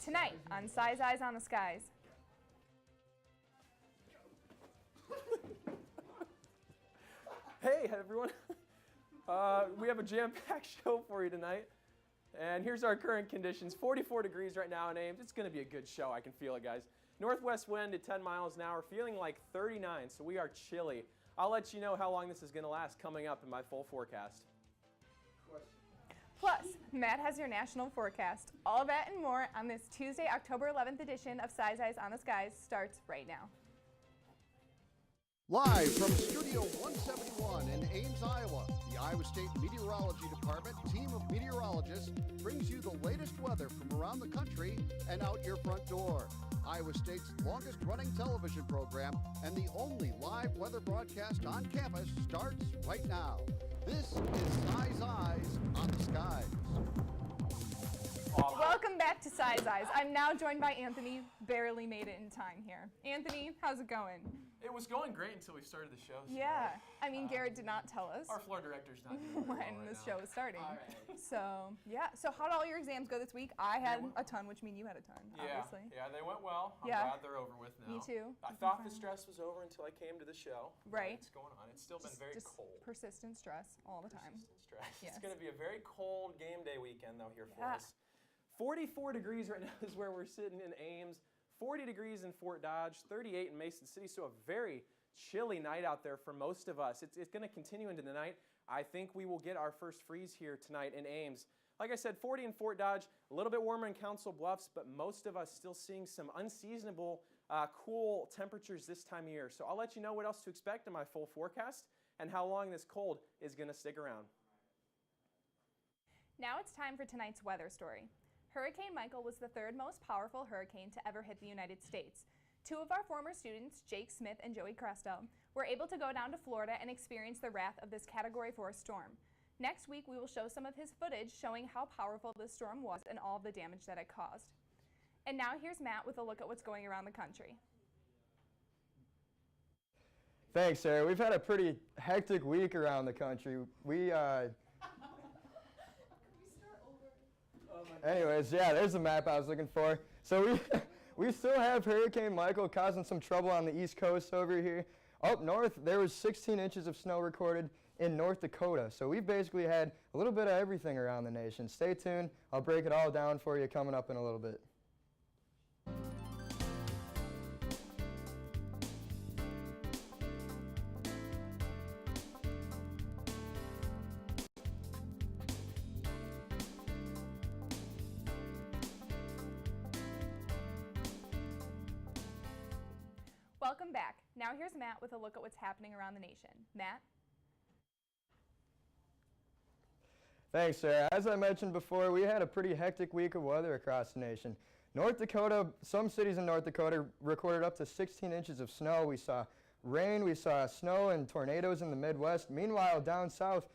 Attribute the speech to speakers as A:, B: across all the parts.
A: Tonight on Size Eyes on the Skies.
B: Hey everyone, we have a jam-packed show for you tonight, and here's our current conditions. 44 degrees right now in Ames. It's going to be a good show, I can feel it, guys. Northwest wind at 10 miles an hour, feeling like 39, so we are chilly. I'll let you know how long this is going to last coming up in my full forecast.
A: Plus, Matt has your national forecast. All of that and more on this Tuesday, October 11th edition of Size Eyes on the Skies starts right now.
C: Live from Studio 171 in Ames, Iowa, the Iowa State Meteorology Department team of meteorologists brings you the latest weather from around the country and out your front door. Iowa State's longest running television program and the only live weather broadcast on campus starts right now. This is Size Eyes on the Skies.
A: Welcome back to Size Eyes. I'm now joined by Anthony. Barely made it in time here. Anthony, how's it going?
B: It was going great until we started the show.
A: Yeah, I mean, Garrett did not tell us
B: Our floor director's not doing
A: when
B: right
A: this
B: now.
A: show was starting.
B: All right.
A: So, yeah. So how did all your exams go this week? I had a ton, which means you had a ton, obviously.
B: Yeah, they went well. I'm
A: Yeah.
B: glad they're over with now.
A: Me too.
B: I thought the stress was over until I came to the show.
A: Right.
B: What's going on? It's still been very
A: Just
B: cold.
A: persistent stress all the time.
B: Persistent stress.
A: Yes.
B: It's going to be a very cold game day weekend, though, here for
A: Yeah.
B: us. 44 degrees right now is where we're sitting in Ames. 40 degrees in Fort Dodge. 38 in Mason City. So a very chilly night out there for most of us. It's going to continue into the night. I think we will get our first freeze here tonight in Ames. Like I said, 40 in Fort Dodge, a little bit warmer in Council Bluffs, but most of us still seeing some unseasonable cool temperatures this time of year. So I'll let you know what else to expect in my full forecast and how long this cold is going to stick around.
A: Now it's time for tonight's weather story. Hurricane Michael was the third most powerful hurricane to ever hit the United States. Two of our former students, Jake Smith and Joey Cresto, were able to go down to Florida and experience the wrath of this Category 4 storm. Next week, we will show some of his footage showing how powerful this storm was and all of the damage that it caused. And now here's Matt with a look at what's going around the country.
D: Thanks, Sarah. We've had a pretty hectic week around the country. Anyways, yeah, there's the map I was looking for. So we still have Hurricane Michael causing some trouble on the East Coast over here. Up north, there was 16 inches of snow recorded in North Dakota. So we've basically had a little bit of everything around the nation. Stay tuned. I'll break it all down for you coming up in a little bit.
A: Welcome back. Now here's Matt with a look at what's happening around the nation. Matt?
D: Thanks, Sarah. As I mentioned before, we had a pretty hectic week of weather across the nation. North Dakota, some cities in North Dakota recorded up to 16 inches of snow. We saw rain, we saw snow and tornadoes in the Midwest. Meanwhile, down south,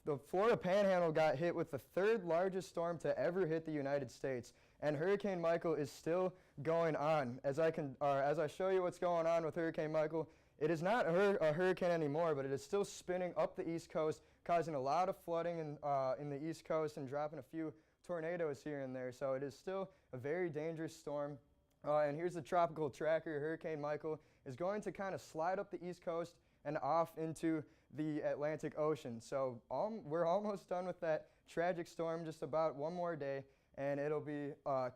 D: the Florida Panhandle got hit with the third largest storm to ever hit the United States. And Hurricane Michael is still going on. As I show you what's going on with Hurricane Michael, it is not a hurricane anymore, but it is still spinning up the East Coast, causing a lot of flooding in the East Coast and dropping a few tornadoes here and there. So it is still a very dangerous storm. And here's the tropical tracker. Hurricane Michael is going to kind of slide up the East Coast and off into the Atlantic Ocean. So we're almost done with that tragic storm, just about one more day, and it'll be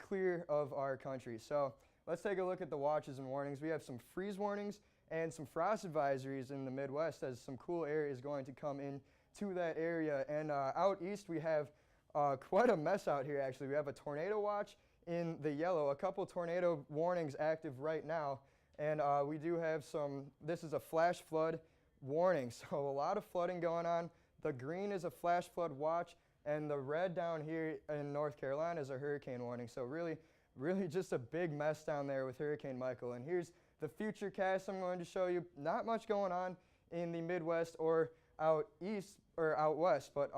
D: clear of our country. So let's take a look at the watches and warnings. We have some freeze warnings and some frost advisories in the Midwest as some cool air is going to come in to that area. And out east we have quite a mess out here actually. We have a tornado watch in the yellow, a couple tornado warnings active right now. And we do have this is a flash flood warning, so a lot of flooding going on. The green is a flash flood watch, and the red down here in North Carolina is a hurricane warning. So really just a big mess down there with Hurricane Michael. And here's the future cast I'm going to show you. Not much going on in the Midwest or out east or out west, but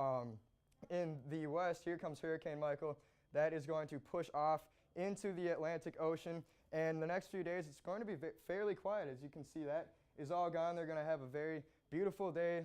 D: in the west, here comes Hurricane Michael. That is going to push off into the Atlantic Ocean. And the next few days, it's going to be fairly quiet. As you can see, that is all gone. They're going to have a very beautiful day,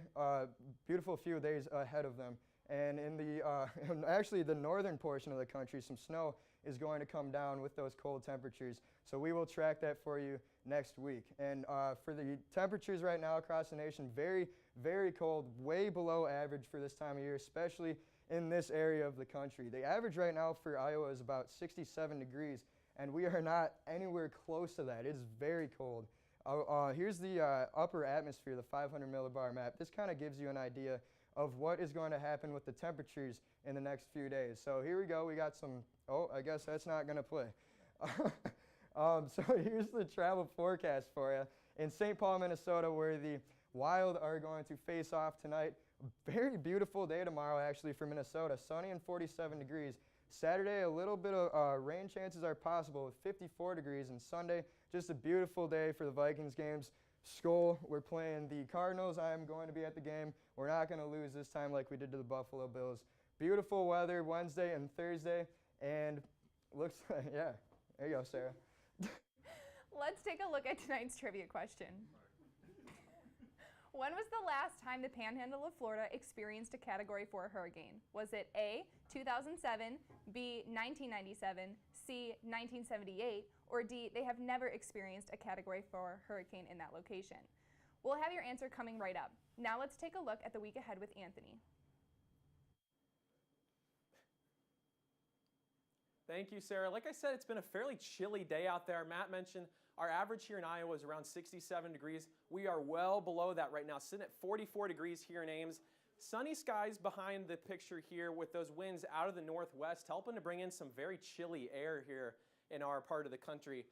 D: beautiful few days ahead of them And in the actually the northern portion of the country, some snow is going to come down with those cold temperatures. So we will track that for you next week. And for the temperatures right now across the nation, very, very cold, way below average for this time of year, especially in this area of the country. The average right now for Iowa is about 67 degrees, and we are not anywhere close to that. It's very cold. Here's the upper atmosphere, the 500 millibar map. This kind of gives you an idea of what is going to happen with the temperatures in the next few days. So here we go. We got some, oh, I guess that's not going to play. So here's the travel forecast for you. In St. Paul, Minnesota, where the Wild are going to face off tonight. Very beautiful day tomorrow, actually, for Minnesota. Sunny and 47 degrees. Saturday, a little bit of rain chances are possible with 54 degrees. And Sunday, just a beautiful day for the Vikings games. Skol, we're playing the Cardinals. I'm going to be at the game. We're not going to lose this time like we did to the Buffalo Bills. Beautiful weather Wednesday and Thursday. And looks like, yeah, there you go, Sarah.
A: Let's take a look at tonight's trivia question. When was the last time the Panhandle of Florida experienced a Category 4 hurricane? Was it A, 2007, B, 1997, C, 1978, or D, they have never experienced a Category 4 hurricane in that location? We'll have your answer coming right up. Now let's take a look at the week ahead with Anthony.
B: Thank you, Sarah. Like I said, it's been a fairly chilly day out there. Matt mentioned our average here in Iowa is around 67 degrees. We are well below that right now, sitting at 44 degrees here in Ames. Sunny skies behind the picture here with those winds out of the northwest, helping to bring in some very chilly air here in our part of the country.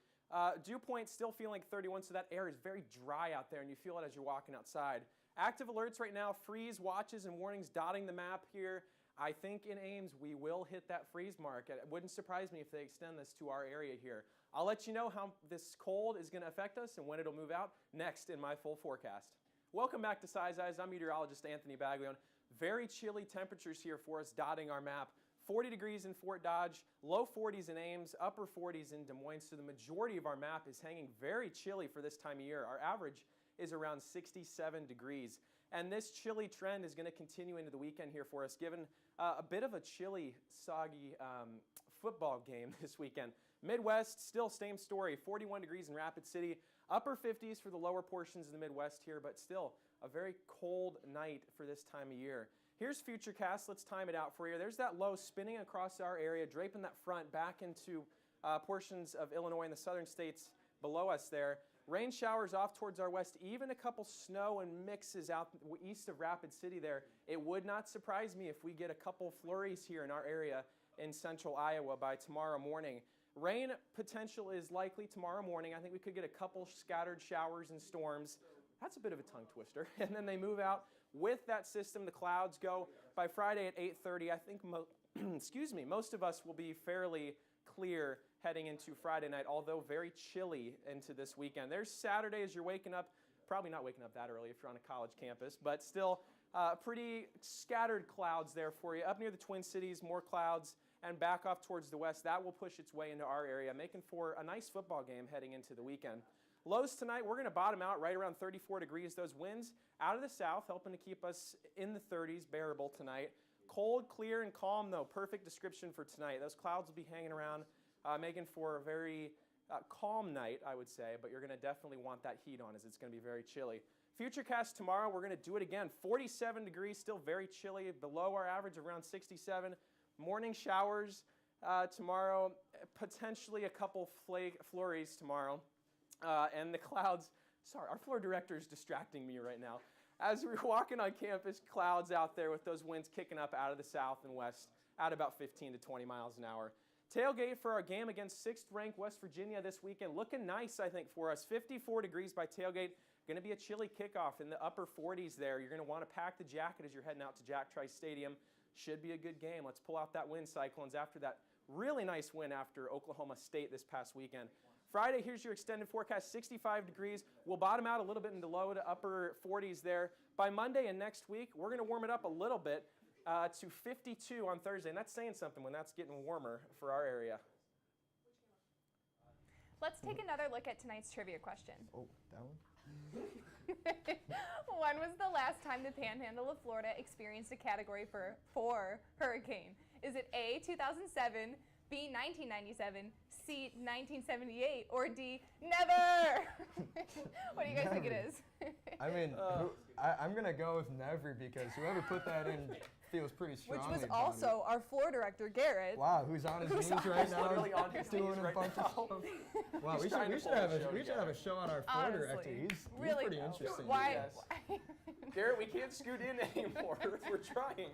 B: Dew point still feeling like 31, so that air is very dry out there, and you feel it as you're walking outside. Active alerts right now, freeze watches and warnings dotting the map here. I think in Ames we will hit that freeze mark. It wouldn't surprise me if they extend this to our area here. I'll let you know how this cold is going to affect us and when it'll move out next in my full forecast. Welcome back to Size Eyes. I'm meteorologist Anthony Baglione. Very chilly temperatures here for us dotting our map. 40 degrees in Fort Dodge, low 40s in Ames, upper 40s in Des Moines. So the majority of our map is hanging very chilly for this time of year. Our average is around 67 degrees. And this chilly trend is going to continue into the weekend here for us, given a bit of a chilly, soggy football game this weekend. Midwest, still same story, 41 degrees in Rapid City, upper 50s for the lower portions of the Midwest here, but still a very cold night for this time of year. Here's Futurecast. Let's time it out for you. There's that low spinning across our area, draping that front back into portions of Illinois and the southern states below us there. Rain showers off towards our west, even a couple snow and mixes out east of Rapid City there. It would not surprise me if we get a couple flurries here in our area in central Iowa by tomorrow morning. Rain potential is likely tomorrow morning. I think we could get a couple scattered showers and storms. That's a bit of a tongue twister. And then they move out with that system. The clouds go by Friday at 8:30. I think most of us will be fairly clear heading into Friday night, although very chilly into this weekend. There's Saturday as you're waking up. Probably not waking up that early if you're on a college campus, but still pretty scattered clouds there for you. Up near the Twin Cities, more clouds, and back off towards the west. That will push its way into our area, making for a nice football game heading into the weekend. Lows tonight, we're going to bottom out right around 34 degrees. Those winds out of the south helping to keep us in the 30s, bearable tonight. Cold, clear, and calm, though. Perfect description for tonight. Those clouds will be hanging around, making for a very calm night, I would say, but you're going to definitely want that heat on as it's going to be very chilly. Futurecast tomorrow, we're going to do it again. 47 degrees, still very chilly, below our average, around 67. Morning showers tomorrow, potentially a couple flurries tomorrow. And the clouds, sorry, our floor director is distracting me right now. As we're walking on campus, clouds out there with those winds kicking up out of the south and west at about 15 to 20 miles an hour. Tailgate for our game against 6th-ranked West Virginia this weekend. Looking nice, I think, for us. 54 degrees by tailgate. Going to be a chilly kickoff in the upper 40s there. You're going to want to pack the jacket as you're heading out to Jack Trice Stadium. Should be a good game. Let's pull out that wind, Cyclones, after that really nice win after Oklahoma State this past weekend. Friday, here's your extended forecast, 65 degrees. We'll bottom out a little bit into low to upper 40s there. By Monday and next week, we're going to warm it up a little bit to 52 on Thursday. And that's saying something when that's getting warmer for our area.
A: Let's take another look at tonight's trivia question.
D: Oh, that one?
A: When was the last time the Panhandle of Florida experienced a Category 4 hurricane? Is it A, 2007, B, 1997, C, 1978, or D, never? What do you guys think it is?
D: I mean, I'm going to go with never because whoever put that in feels pretty strongly
A: Which was
D: about
A: also our floor director, Garrett.
D: it. Wow, who's on his knees right now?
B: literally on his
D: doing
B: knees
D: a
B: right
D: bunch
B: now.
D: of stuff. Wow,
B: He's
D: we
B: trying to
D: should
B: pull
D: have
B: the
D: a
B: show
D: we should have a show on our floor director.
A: Honestly,
D: He's
A: really
D: pretty
A: though.
D: interesting.
A: Why?
B: Yes. Garrett, we can't scoot in anymore. We're trying.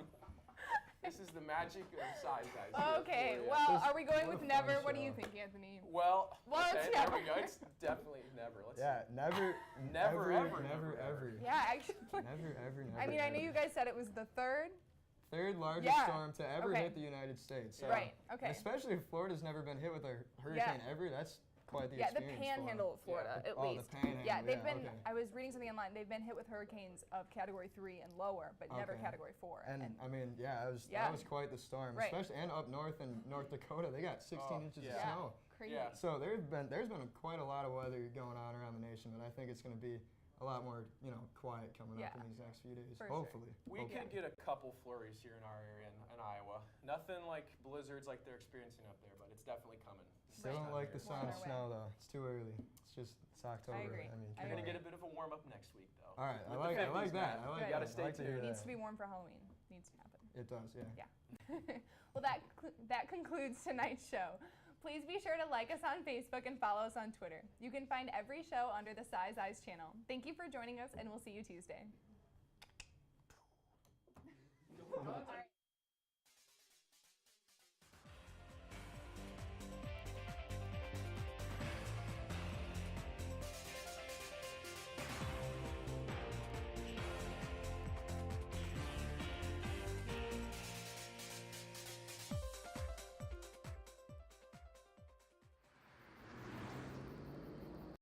B: This is the magic of size, guys.
A: Okay,
B: Here for you.
A: well, are we going
D: What a
A: with
D: fun
A: never? What do
D: show.
A: you think, Anthony?
B: Well,
A: Well,
B: okay,
A: it's
B: there
A: never.
B: we go. It's definitely never. Let's
D: Yeah, never,
B: Never, ever,
D: never,
B: never,
D: ever.
A: Yeah, actually.
D: Never, ever, never.
A: I mean, I know you guys said it was the third.
D: Third largest
A: Yeah.
D: storm to ever
A: Okay.
D: hit the United States. So,
A: Right, okay.
D: Especially if Florida's never been hit with a hurricane ever. That's quite the
A: Yeah, the
D: experience.
A: Panhandle of Florida, at
D: Oh,
A: least.
D: the Panhandle.
A: Yeah, they've been.
D: Okay.
A: I was reading something online. They've been hit with hurricanes of Category 3 and lower, but never
D: Okay.
A: Category 4.
D: And I mean, yeah, that
A: Yeah.
D: was quite the storm.
A: Right.
D: Especially and up north in North Dakota, they got 16 inches
B: yeah.
D: of snow.
A: Crazy.
B: Yeah.
D: So there's been quite a lot of weather going on around the nation, but I think it's going to be a lot more, quiet coming up
A: Yeah.
D: in these next few days.
A: For sure.
D: Hopefully.
B: We could get a couple flurries here in our area in Iowa. Nothing like blizzards like they're experiencing up there, but it's definitely coming.
D: Still
A: Right.
D: don't like the
A: We're
D: sound
A: on
D: of
A: our
D: snow though. It's too early. It's October.
A: agree.
D: I mean,
A: I
B: We're
D: come
B: gonna
D: on.
B: get a bit of a warm up next week, though.
D: All right,
B: With the
D: I like
B: 50s,
D: that.
B: man.
D: I like
A: Good.
B: Gotta
D: that.
B: stay
D: I like to hear
B: tuned.
A: Needs
D: that.
A: to be warm for Halloween. Needs to happen.
D: It does, yeah.
A: Yeah. Well, that concludes tonight's show. Please be sure to like us on Facebook and follow us on Twitter. You can find every show under the Size Eyes channel. Thank you for joining us, and we'll see you Tuesday.